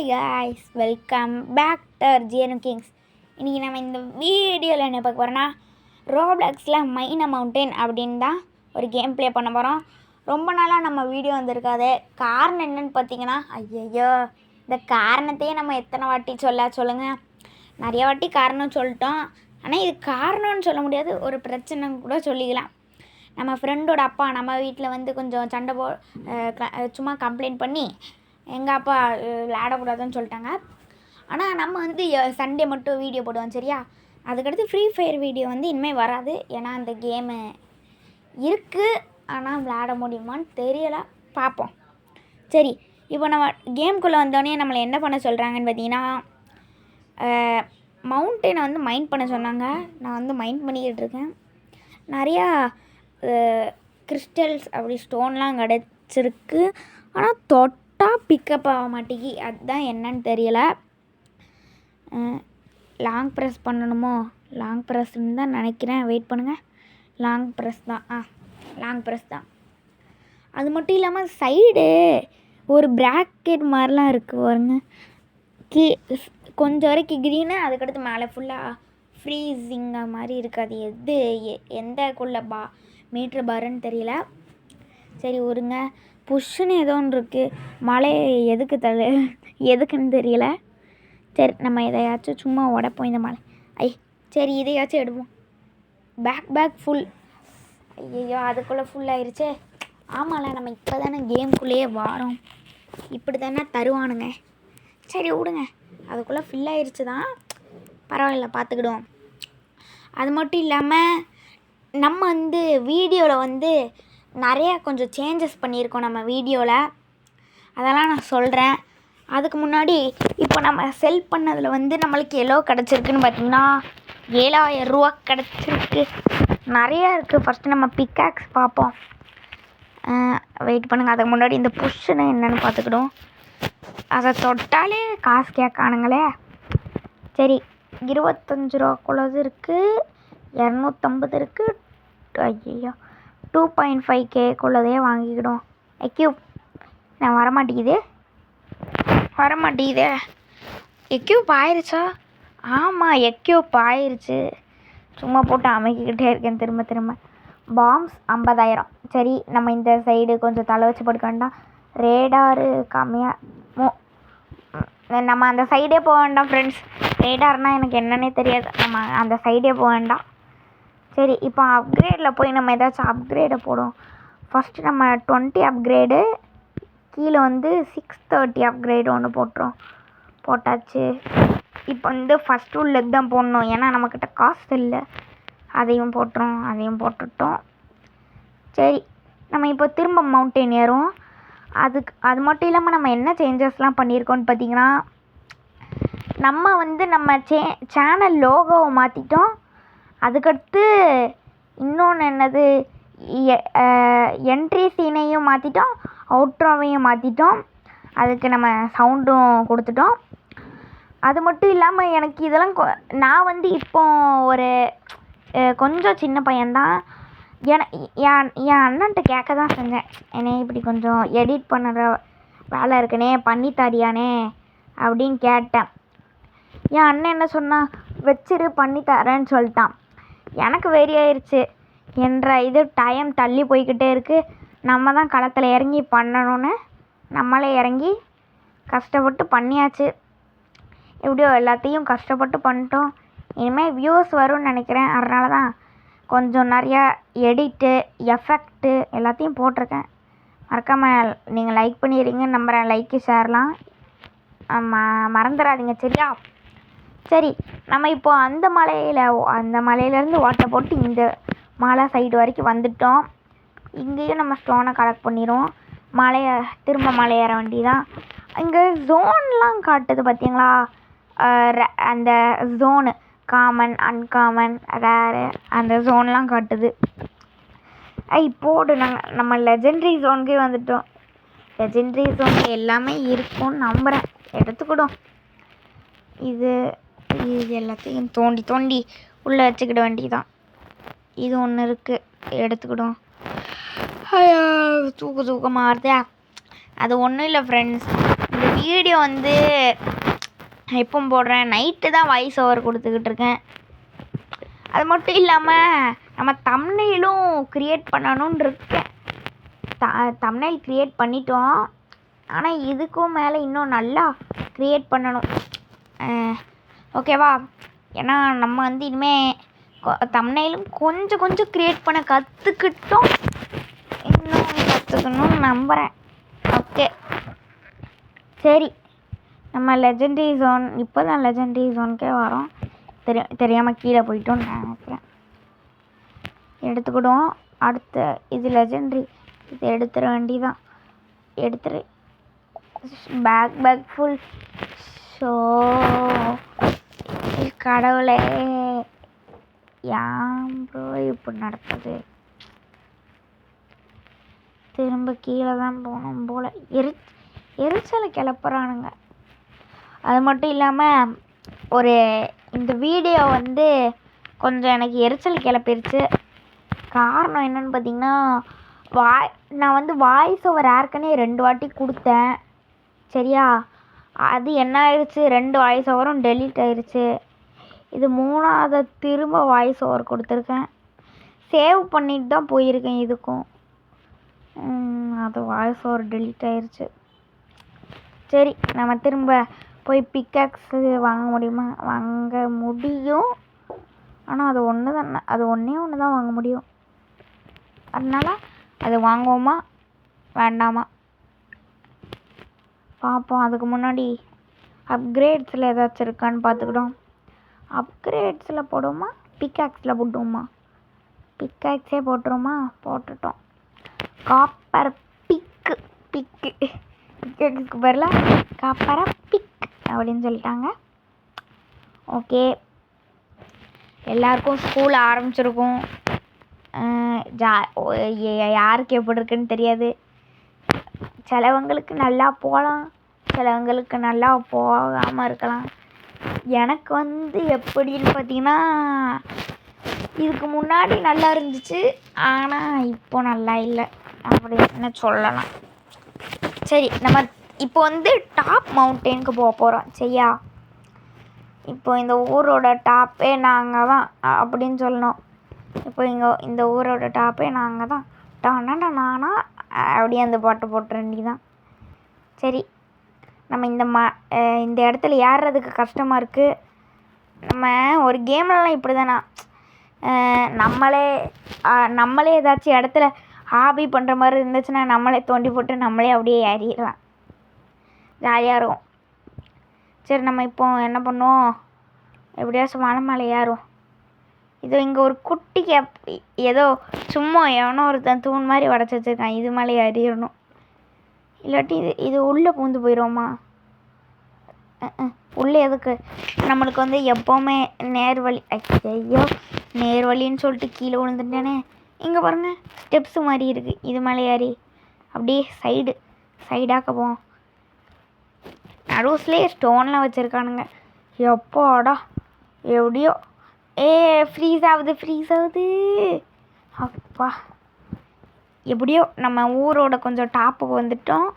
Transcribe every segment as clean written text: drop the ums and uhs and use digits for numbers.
guys, welcome back to GNU Kings. இன்றைக்கி நம்ம இந்த வீடியோவில் என்ன பார்க்க போகிறோன்னா ரோப்ளாக்ஸில் மைனா மவுண்டன் அப்படின்னு தான் ஒரு கேம் ப்ளே பண்ண போகிறோம். ரொம்ப நாளாக நம்ம வீடியோ வந்திருக்காது. காரணம் என்னென்னு பார்த்தீங்கன்னா, ஐயோ இந்த காரணத்தையே நம்ம எத்தனை வாட்டி சொல்லுங்கள். நிறைய வாட்டி காரணம் சொல்லிட்டோம். ஆனால் இது காரணம்னு சொல்ல முடியாது, ஒரு பிரச்சனைன்னு கூட சொல்லிக்கலாம். நம்ம ஃப்ரெண்டோட அப்பா நம்ம வீட்டில் வந்து கொஞ்சம் சண்டை சும்மா கம்ப்ளைண்ட் பண்ணி எங்கள் அப்பா விளையாடக்கூடாதுன்னு சொல்லிட்டாங்க. ஆனால் நம்ம வந்து சண்டே மட்டும் வீடியோ போடுவோம், சரியா? அதுக்கடுத்து ஃப்ரீ ஃபயர் வீடியோ வந்து இனிமேல் வராது. ஏன்னா அந்த கேமு இருக்குது, ஆனால் விளையாட முடியுமான்னு தெரியலை, பார்ப்போம். சரி, இப்போ நம்ம கேம்குள்ளே வந்தோடனே நம்மளை என்ன பண்ண சொல்கிறாங்கன்னு பார்த்தீங்கன்னா, மவுண்டனை வந்து மைண்ட் பண்ண சொன்னாங்க. நான் வந்து மைண்ட் பண்ணிக்கிட்டு இருக்கேன். நிறையா கிறிஸ்டல்ஸ் அப்படி ஸ்டோன்லாம் கிடச்சிருக்கு. ஆனால் பிக்கப் ஆக மாட்டேங்கி, அதுதான் என்னன்னு தெரியலை. லாங் ப்ரெஸ் பண்ணணுமோ? லாங் ப்ரெஸ்ன்னு தான் நினைக்கிறேன். வெயிட் பண்ணுங்கள். லாங் ப்ரெஸ் தான். லாங் ப்ரெஸ் தான். அது மட்டும் இல்லாமல் சைடு ஒரு ப்ராக்கெட் மாதிரிலாம் இருக்குது பாருங்க. கொஞ்சம் வரைக்கும் க்ரீனு, அதுக்கடுத்து மேலே ஃபுல்லாக ஃப்ரீஸிங்காக மாதிரி இருக்குது. அது எந்தக்குள்ள மீட்ரு பாருன்னு தெரியல. சரி விடுங்க. புஷ்ஷுன்னு ஏதோ ஒன்று இருக்குது. மழை எதுக்குன்னு தெரியல. சரி, நம்ம எதையாச்சும் சும்மா உடைப்போம் இந்த மழை. சரி இதையாச்சும் எடுப்போம். Bag full. ஐயோ அதுக்குள்ளே ஃபுல் ஆயிடுச்சே. ஆமாம்ல, நம்ம இப்போ தானே கேம்குள்ளேயே வாரோம், இப்படி தானே தருவானுங்க. சரி விடுங்க, அதுக்குள்ளே ஃபில் ஆயிடுச்சு தான், பரவாயில்ல, பார்த்துக்கிடுவோம். அது மட்டும் இல்லாமல் நம்ம வந்து வீடியோவில் வந்து நிறையா கொஞ்சம் சேஞ்சஸ் பண்ணியிருக்கோம் நம்ம வீடியோவில். அதெல்லாம் நான் சொல்கிறேன். அதுக்கு முன்னாடி இப்போ நம்ம செல் பண்ணதில் வந்து நம்மளுக்கு எவ்வளோ கிடச்சிருக்குன்னு பார்த்திங்கன்னா 7000 ரூபா கிடச்சிருக்கு. நிறையா இருக்குது. ஃபஸ்ட்டு நம்ம பிக்காக்ஸ் பார்ப்போம். வெயிட் பண்ணுங்கள். அதுக்கு முன்னாடி இந்த புஷ்ஷுன்னு என்னென்னு பார்த்துக்கிடும். அதை தொட்டாலே காசு கேட்கானுங்களே. சரி, 25 ரூபாக்குள்ளது இருக்குது, 250 இருக்குது. ஐயோ 2.5K வாங்கிக்கிடும். எக்யூப் நான் வரமாட்டேங்குதே. எக்யூப் ஆயிடுச்சா? ஆமாம், எக்யூப் ஆயிடுச்சு. சும்மா போட்டு அமைக்கிக்கிட்டே இருக்கேன் திரும்ப. பாம்ஸ் 50,000. சரி, நம்ம இந்த சைடு கொஞ்சம் தலை வச்சு படுக்க வேண்டாம். ரேடாரு கம்மியாக நம்ம அந்த சைடே போக வேண்டாம் ஃப்ரெண்ட்ஸ். ரேடார்னால் எனக்கு என்னன்னே தெரியாது. நம்ம அந்த சைடே போக வேண்டாம். சரி, இப்போ அப்கிரேடில் போய் நம்ம ஏதாச்சும் அப்கிரேடை போடுவோம். ஃபஸ்ட்டு நம்ம 20 அப்கிரேடு, கீழே வந்து 630 அப்கிரேடு ஒன்று போட்டாச்சு. இப்போ வந்து ஃபஸ்ட்டு உள்ளது தான் போடணும், ஏன்னா நம்மக்கிட்ட காசு இல்லை. அதையும் போட்டுட்டோம். சரி, நம்ம இப்போ திரும்ப மவுண்டன் ஏறுவோம். அது மட்டும் இல்லாமல் நம்ம என்ன சேஞ்சஸ்லாம் பண்ணியிருக்கோன்னு பார்த்தீங்கன்னா, நம்ம வந்து நம்ம சேனல் லோகோவை மாற்றிட்டோம். அதுக்கடுத்து இன்னொன்று என்னது, என்ட்ரி சீனையும் மாற்றிட்டோம், அவுட்ரோவையும் மாற்றிட்டோம். அதுக்கு நம்ம சவுண்டும் கொடுத்துட்டோம். அது மட்டும் இல்லாமல் எனக்கு இதெல்லாம் நான் வந்து இப்போ ஒரு கொஞ்சம் சின்ன பையன்தான். என் அண்ணன்ட்ட கேட்க தான் செஞ்சேன். என்னை இப்படி கொஞ்சம் எடிட் பண்ணுற வேலை இருக்குனே, பண்ணித்தாரியானே அப்படின்னு கேட்டேன். என் அண்ணன் என்ன சொன்னான், வச்சிரு பண்ணித்தரேன்னு சொல்லிட்டான். எனக்கு வெறி ஆயிடுச்சு. இது டைம் தள்ளி போய்கிட்டே இருக்குது. நம்ம தான் களத்தில் இறங்கி பண்ணணும்னு நம்மளே இறங்கி கஷ்டப்பட்டு பண்ணியாச்சு. எப்படியோ எல்லாத்தையும் கஷ்டப்பட்டு பண்ணிட்டோம். இனிமேல் வியூஸ் வரும்னு நினைக்கிறேன். அதனால தான் கொஞ்சம் நிறையா எடிட்டு எஃபெக்ட்டு எல்லாத்தையும் போட்டிருக்கேன். மறக்காமல் நீங்கள் லைக் பண்ணிடுறீங்கன்னு நம்புகிறேன். லைக்கு ஷேர்லாம் மறந்துடாதீங்க, சரியா? சரி, நம்ம இப்போ அந்த மலையிலேருந்து ஓட்டை போட்டு இந்த மலை சைடு வரைக்கும் வந்துட்டோம். இங்கேயும் நம்ம ஸ்டோனை கலெக்ட் பண்ணிடுவோம். திரும்ப மலை ஏற வேண்டியதான். இங்கே ஜோன்லாம் காட்டுது பார்த்தீங்களா? அந்த ஜோனு காமன், அன்காமன், ரேரு, அந்த ஜோன்லாம் காட்டுது. போடு, நம்ம லெஜெண்ட்ரி ஜோனுக்கே வந்துட்டோம். லெஜெண்ட்ரி ஜோனில் எல்லாமே இருக்கும்னு நம்புகிறேன். எடுத்துக்கிடும். இது எல்லாத்தையும் தோண்டி உள்ளே வச்சுக்கிட வேண்டியதான். இது ஒன்று இருக்குது, எடுத்துக்கிடும். தூக்கமாக வருதா? அது ஒன்றும் இல்லை ஃப்ரெண்ட்ஸ், இந்த வீடியோ வந்து எப்போ போடுறேன், நைட்டு தான் வாய்ஸ் ஓவர் கொடுத்துக்கிட்டு இருக்கேன். அது மட்டும் இல்லாமல் நம்ம தம்ப்நெயிலும் க்ரியேட் பண்ணணும்னு இருக்கேன். தம்ப்நெயில் க்ரியேட் பண்ணிட்டோம், ஆனால் இதுக்கும் மேலே இன்னும் நல்லா க்ரியேட் பண்ணணும். ஓகேவா? ஏன்னா நம்ம வந்து இனிமேல் தம்ப்நெயிலும் கொஞ்சம் கொஞ்சம் க்ரியேட் பண்ண கற்றுக்கிட்டோம். இன்னும் கற்றுக்கணும்னு நம்புகிறேன். ஓகே சரி, நம்ம லெஜெண்டரி ஜோன் இப்போ தான் லெஜெண்டரி ஜோனுக்கே வரோம். தெரியாமல் கீழே போயிட்டோன்னு நினைக்கிறேன். எடுத்துக்கிடுவோம். அடுத்த இது லெஜெண்டரி, இது எடுத்துட வேண்டிதான். எடுத்துரு. Bag full. ஷோ கடவுளே, ஏன் ப்ரோ இப்படி நடக்குது? திரும்ப கீழே தான் போகணும் போல். எரிச்சலை கிளப்புறானுங்க. அது மட்டும் இல்லாமல் இந்த வீடியோ வந்து கொஞ்சம் எனக்கு எரிச்சல் கிளப்பிருச்சு. காரணம் என்னென்னு பார்த்தீங்கன்னா, நான் வந்து வாய்ஸ் ஓவர் ஏற்கனவே 2 வாட்டி கொடுத்தேன். சரியா? அது என்ன ஆயிடுச்சு, 2 வாய்ஸ் ஓவரும் டெலீட் ஆயிடுச்சு. இது 3ஆவது திரும்ப வாய்ஸ் ஓவர் கொடுத்துருக்கேன். சேவ் பண்ணிட்டு தான் போயிருக்கேன் இதுக்கும். அது வாய்ஸ் ஓவர் டெலீட் ஆயிடுச்சு. சரி, நம்ம திரும்ப போய் பிக்காக்ஸு வாங்க முடியுமா? வாங்க முடியும், ஆனால் அது ஒன்று தான், அது ஒன்றே தான் வாங்க முடியும். அதனால் அது வாங்குவோமா வேண்டாமா பார்ப்போம். அதுக்கு முன்னாடி அப்கிரேட்ஸில் ஏதாச்சும் இருக்கான்னு பார்த்துக்கிட்டோம். அப்கிரேட்ஸில் போடுவோமா பிக்காக்ஸில் போட்டுவோமா? பிக்காக்ஸே போட்டுருவோமா? போட்டுட்டோம். காப்பர் பிக்காக்ஸுக்கு பதிலாக காப்பரை பிக் அப்படின்னு சொல்லிட்டாங்க. ஓகே, எல்லாருக்கும் ஸ்கூல் ஆரம்பிச்சிருக்கும். யாருக்கு எப்படி இருக்குன்னு தெரியாது. சிலவங்களுக்கு நல்லா போகலாம், சிலவங்களுக்கு நல்லா போகாமல் இருக்கலாம். எனக்கு வந்து எப்படின்னு பார்த்தீங்கன்னா, இதுக்கு முன்னாடி நல்லா இருந்துச்சு, ஆனால் இப்போ நல்லா இல்லை அப்படின்னு சொல்லலாம். சரி, நம்ம இப்போ வந்து டாப் மவுண்டெயினுக்கு போக போகிறோம். சரியா? இப்போ இந்த ஊரோட டாப்பே நாங்கள் தான் அப்படின்னு சொல்லணும். இப்போ இந்த ஊரோட டாப்பே நாங்கள் தான், நானா அப்படியே அந்த பாட்டு போட்டுற வேண்டியதான். சரி, நம்ம இந்த இடத்துல ஏறுறதுக்கு கஷ்டமாக இருக்குது. நம்ம ஒரு கேம்லலாம் இப்படி தானா, நம்மளே ஏதாச்சும் இடத்துல ஹாபி பண்ணுற மாதிரி இருந்துச்சுன்னா நம்மளே தோண்டி போட்டு நம்மளே அப்படியே ஏறிடலாம். ஜாலியாக இருக்கும். சரி, நம்ம இப்போ என்ன பண்ணுவோம், எப்படியாச்சும் மலை மேலே ஏறும். இது இங்கே ஒரு குட்டி கேப், ஏதோ சும்மா எவனோ ஒருத்தன் தூண் மாதிரி உடச்சி வச்சுருக்கான், இது மேலே ஏறிடணும். இல்லாட்டி இது உள்ளே பூந்து போயிடுவோமா? உள்ளே எதுக்கு? நம்மளுக்கு வந்து எப்போவுமே நேர்வழி. ஐயோ, நேர்வழின்னு சொல்லிட்டு கீழே விழுந்துட்டேனே. இங்கே பாருங்கள், ஸ்டெப்ஸு மாதிரி இருக்குது. இது மேலே ஏறி அப்படியே சைடாக்க போவோம். நடுவுஸ்லேயே ஸ்டோன்லாம் வச்சுருக்கானுங்க. எப்போடா எப்படியோ ஃப்ரீஸ் ஆகுது. அப்பா, எப்படியோ நம்ம ஊரோட கொஞ்சம் டாப்புக்கு வந்துட்டோம்.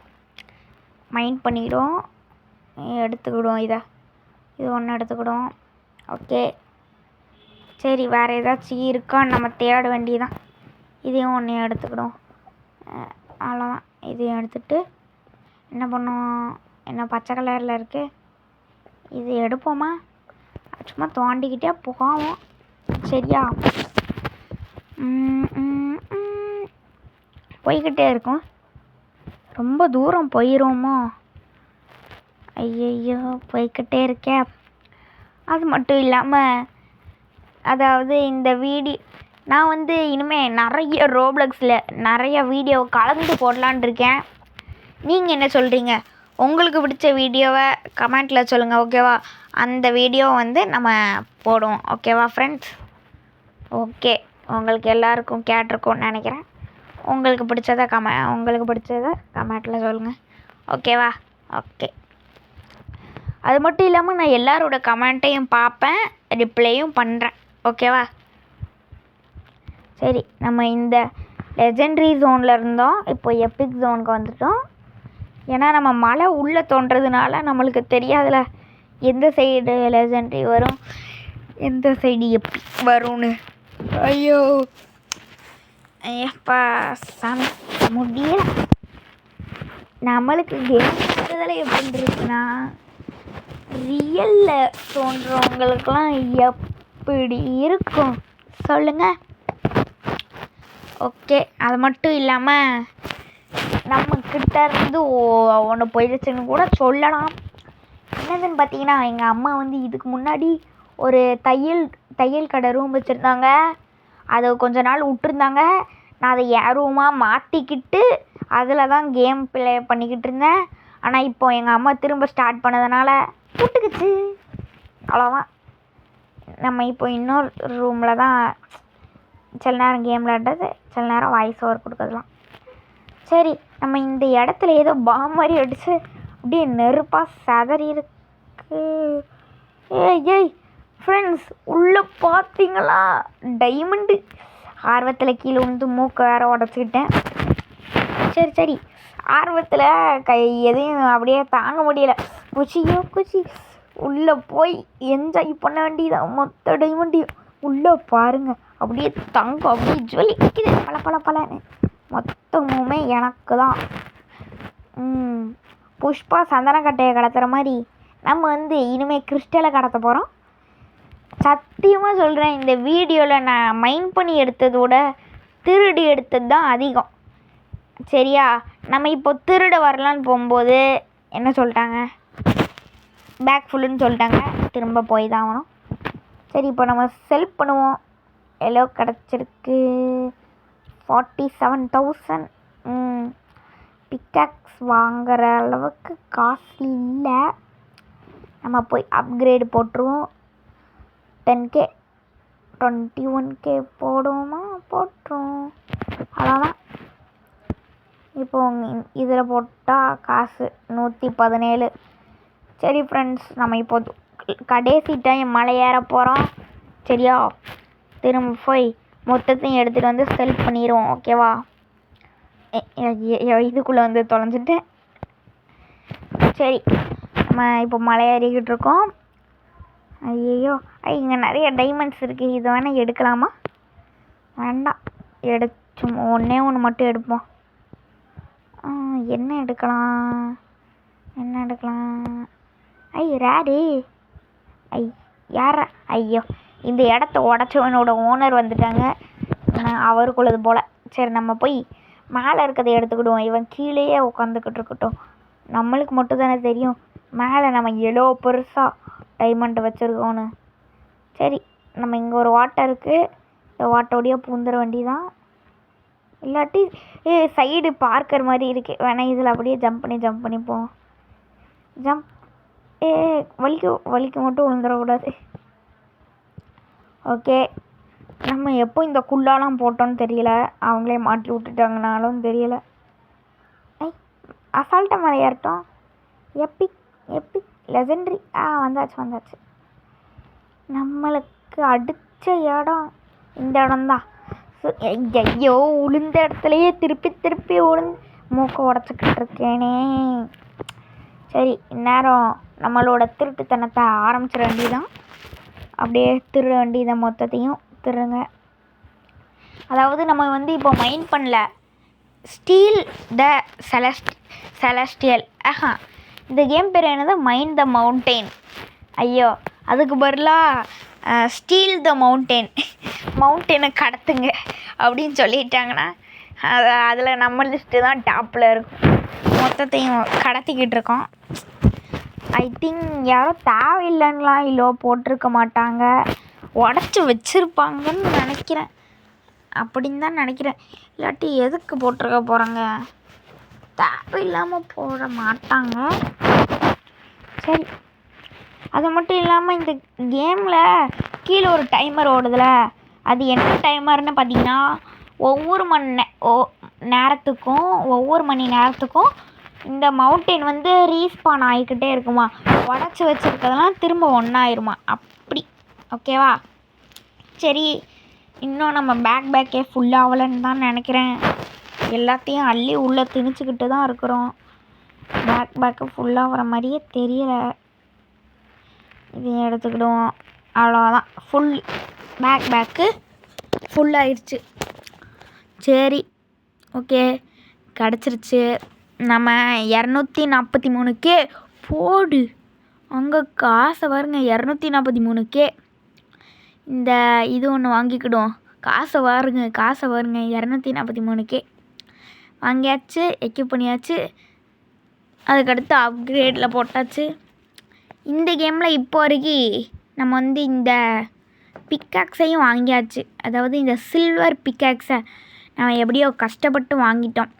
மைண்ட் பண்ணிக்கிடுவோம், எடுத்துக்கிடுவோம். இது ஒன்று எடுத்துக்கிடுவோம். ஓகே சரி, வேறு ஏதாச்சும் இருக்கான்னு நம்ம தேட வேண்டியதான். இதையும் ஒன்று எடுத்துக்கிடுவோம். அவ்வளோதான். இதையும் எடுத்துகிட்டு என்ன பண்ணுவோம், என்ன பச்சை கலரில் இருக்குது, இது எடுப்போமா? சும்மா தோண்டிக்கிட்டே போவோம். சரியா? போய்கிட்டே இருக்கும். ரொம்ப தூரம் போயிடுவோமோ? ஐயையோ, போய்கிட்டே இருக்கே. அது மட்டும் இல்லாமல், அதாவது இந்த நான் வந்து இனிமேல் நிறைய ரோப்ளக்ஸில் நிறைய வீடியோ கலந்து போடலான் இருக்கேன். நீங்கள் என்ன சொல்கிறீங்க? உங்களுக்கு பிடிச்ச வீடியோவை கமெண்ட்டில் சொல்லுங்கள். ஓகேவா? அந்த வீடியோ வந்து நம்ம போடுவோம். ஓகேவா ஃப்ரெண்ட்ஸ்? ஓகே, உங்களுக்கு எல்லாருக்கும் கேட்டிருக்கோன்னு நினைக்கிறேன். உங்களுக்கு பிடிச்சதை கமெண்ட்டில் சொல்லுங்கள். ஓகேவா? ஓகே, அது மட்டும் இல்லாமல் நான் எல்லாரோட கமெண்ட்டையும் பார்ப்பேன், ரிப்ளையும் பண்ணுறேன். ஓகேவா? சரி, நம்ம இந்த லெஜெண்டரி ஜோனில் இருந்தோம், இப்போ எபிக் ஜோனுக்கு வந்துட்டோம். ஏன்னா நம்ம மலை உள்ளே தோன்றதுனால நம்மளுக்கு தெரியாதுல எந்த சைடு லெஜெண்ட்ரி வரும் எந்த சைடு எப்படி வரும்னு. ஐயோ ஐயப்பா சாமி முடியல. நம்மளுக்கு கேம் எப்படி இருக்குன்னா ரியலில் தோன்றவங்களுக்கெல்லாம் எப்படி இருக்கும் சொல்லுங்கள். ஓகே, அது மட்டும் இல்லாமல் நம்மக்கிட்ட இருந்து ஒன்று போயிடுச்சுன்னு கூட சொல்லலாம். என்னதுன்னு பார்த்தீங்கன்னா, எங்கள் அம்மா வந்து இதுக்கு முன்னாடி ஒரு தையல் கடை ரூம் வச்சுருந்தாங்க. அதை கொஞ்ச நாள் விட்டுருந்தாங்க. நான் அதை என் ரூமாக மாற்றிக்கிட்டு அதில் தான் கேம் ப்ளே பண்ணிக்கிட்டு இருந்தேன். ஆனால் இப்போ எங்கள் அம்மா திரும்ப ஸ்டார்ட் பண்ணதுனால விட்டுக்குச்சு. அவ்வளோதான். நம்ம இப்போ இன்னொரு ரூமில் தான் சில நேரம் கேம் விளையாடுறது, சில நேரம் வாய்ஸ் ஓவர் கொடுக்குறதுலாம். சரி, நம்ம இந்த இடத்துல ஏதோ பாம் மாதிரி அடித்து அப்படியே நெருப்பாக சதறி இருக்கு. ஏய் ஃப்ரெண்ட்ஸ், உள்ளே பார்த்தீங்களா டைமண்டு. ஆர்வத்தில் கீழே வந்து மூக்கை வேற உடச்சிக்கிட்டேன். சரி ஆர்வத்தில் எதையும் அப்படியே தாங்க முடியலை. குச்சி உள்ளே போய் என்ஜாய் பண்ண வேண்டியதான் மொத்த டைமண்டையும். உள்ளே பாருங்க, அப்படியே தங்கம் அப்படியே ஜொலிக்குது பலன்னு. மொத்தமுமே எனக்கு தான். புஷ்பா சந்தனக்கட்டையை கடத்துகிற மாதிரி நம்ம வந்து இனிமேல் கிறிஸ்டலை கடத்த போகிறோம். சத்தியமாக சொல்கிறேன், இந்த வீடியோவில் நான் மைண்ட் பண்ணி எடுத்ததோட திருடி எடுத்தது தான் அதிகம். சரியா? நம்ம இப்போ திருட வரலான்னு போகும்போது என்ன சொல்லிட்டாங்க, பேக் ஃபுல்லுன்னு சொல்லிட்டாங்க. திரும்ப போய் தான் ஆகணும். சரி, இப்போ நம்ம செல்ஃப் பண்ணுவோம். எவ்வளோ கிடச்சிருக்கு? 47,000. பிக்காக்ஸ் வாங்குகிற அளவுக்கு காசு இல்லை. நம்ம போய் அப்கிரேடு போட்டுருவோம். 10K 21K போடுவோமா? போட்டுருவோம். அவ்வளோதான். இப்போ இதில் போட்டால் காசு 117. சரி ஃப்ரெண்ட்ஸ், நம்ம இப்போ கடைசி டைம் மலை ஏற போகிறோம். சரியா? திரும்ப போய் மொத்தத்தையும் எடுத்துகிட்டு வந்து செல்ஃப் பண்ணிடுவோம். ஓகேவா? இதுக்குள்ளே வந்து தொலைஞ்சிட்டேன். சரி, நம்ம இப்போ மலை ஏறிக்கிட்டு இருக்கோம். ஐயோ இங்கே நிறைய டைமண்ட்ஸ் இருக்குது. இதை வேணால் எடுக்கலாமா? வேண்டாம், ஒன்றே ஒன்று மட்டும் எடுப்போம். என்ன எடுக்கலாம்? ரேரு. யாரா? ஐயோ, இந்த இடத்த உடச்சவனோட ஓனர் வந்துட்டாங்க. அவருக்குள்ளது போல். சரி, நம்ம போய் மேலே இருக்கிறத எடுத்துக்கிடுவோம். இவன் கீழேயே உட்காந்துக்கிட்டு இருக்கட்டும். நம்மளுக்கு மட்டும் தானே தெரியும் மேலே நம்ம எவ்வளோ பெருசாக டைமண்ட் வச்சுருக்கோன்னு. சரி, நம்ம இங்கே ஒரு வாட்டர் இருக்குது. இந்த வாட்டோடைய பூந்துற வண்டி தான். இல்லாட்டி சைடு பார்க்கர் மாதிரி இருக்குது. வேணால் இதில் அப்படியே ஜம்ப் பண்ணி போவோம். ஜம்ப். வலிக்கு மட்டும் விழுந்துடக்கூடாது. ஓகே, நம்ம எப்போ இந்த குள்ளாலாம் போட்டோன்னு தெரியல. அவங்களே மாட்டி விட்டுட்டாங்கனாலும் தெரியல. அசால்ட்டாக மேலே ஏறட்டும். Epic legendary. வந்தாச்சு. நம்மளுக்கு அடித்த இடம் இந்த இடம்தான். ஐயோ, உளுந்த இடத்துலையே திருப்பி உளுந்து மூக்கை உடச்சிக்கிட்டு இருக்கேனே. சரி, இந்நேரம் நம்மளோட திருட்டுத்தனத்தை ஆரம்பிச்சிட வேண்டியதான். அப்படியே திருட வேண்டியதை மொத்தத்தையும் திருடுங்க. அதாவது நம்ம வந்து இப்போ மைண்ட் பண்ணல, ஸ்டீல் த செலஸ்டியல். இந்த கேம் பேர் என்னது? Mind the mountain. ஐயோ, அதுக்கு பதிலாக ஸ்டீல் த மவுண்டெயினை கடத்துங்க அப்படின்னு சொல்லிட்டாங்கன்னா அதில் நம்ம லிஸ்ட்டு தான் டாப்பில் இருக்கும். மொத்தத்தையும் கடத்திக்கிட்டு இருக்கோம். ஐ திங்க் யாரும் தேவையில்லைன்னுலாம் இல்லை போட்டிருக்க மாட்டாங்க, உடச்சி வச்சுருப்பாங்கன்னு நினைக்கிறேன். அப்படின்னு தான் நினைக்கிறேன். இல்லாட்டி எதுக்கு போட்டிருக்க போகிறாங்க? தேவையில்லாமல் போட மாட்டாங்க. சரி, அது மட்டும் இல்லாமல் இந்த கேமில் கீழே ஒரு டைமர் ஓடுதுல, அது என்ன டைமர்னு பார்த்தீங்கன்னா ஒவ்வொரு மணி நேரத்துக்கும் இந்த மவுண்டெயின் வந்து ரீஸ்பான் ஆகிக்கிட்டே இருக்குமா. உடச்சி வச்சுருக்கிறதெல்லாம் திரும்ப ஒன்றாயிருமா. அப்படி. ஓகேவா? சரி, இன்னும் நம்ம பேக்கே ஃபுல்லாகலன்னு தான் நினைக்கிறேன். எல்லாத்தையும் அள்ளி உள்ளே திணிச்சிக்கிட்டு தான் இருக்கிறோம். பேக்கு ஃபுல்லாக வர மாதிரியே தெரியல. இது எடுத்துக்கிடுவோம். அவ்வளோதான், ஃபுல் பேக்கு ஃபுல்லாகிடுச்சு. சரி, ஓகே, கிடச்சிருச்சு. நம்ம 243K போடு. அங்கே காசை பாருங்க, 243K. இந்த இது ஒன்று வாங்கிக்கிடுவோம். காசை பாருங்க 243K வாங்கியாச்சு, எக்யூப் பண்ணியாச்சு. அதுக்கடுத்து அப்கிரேடில் போட்டாச்சு. இந்த கேமில் இப்போ வரைக்கும் நம்ம வந்து இந்த பிக்காக்ஸையும் வாங்கியாச்சு. அதாவது இந்த சில்வர் பிக்காக்ஸை நம்ம எப்படியோ கஷ்டப்பட்டு வாங்கிட்டோம்.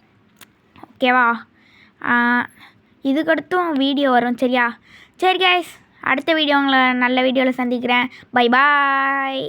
ஓகேவா? இதுக்கடுத்தும் வீடியோ வரும். சரியா? சரி கைஸ், அடுத்த வீடியோ உங்களை நல்ல வீடியோவில் சந்திக்கிறேன். Bye bye.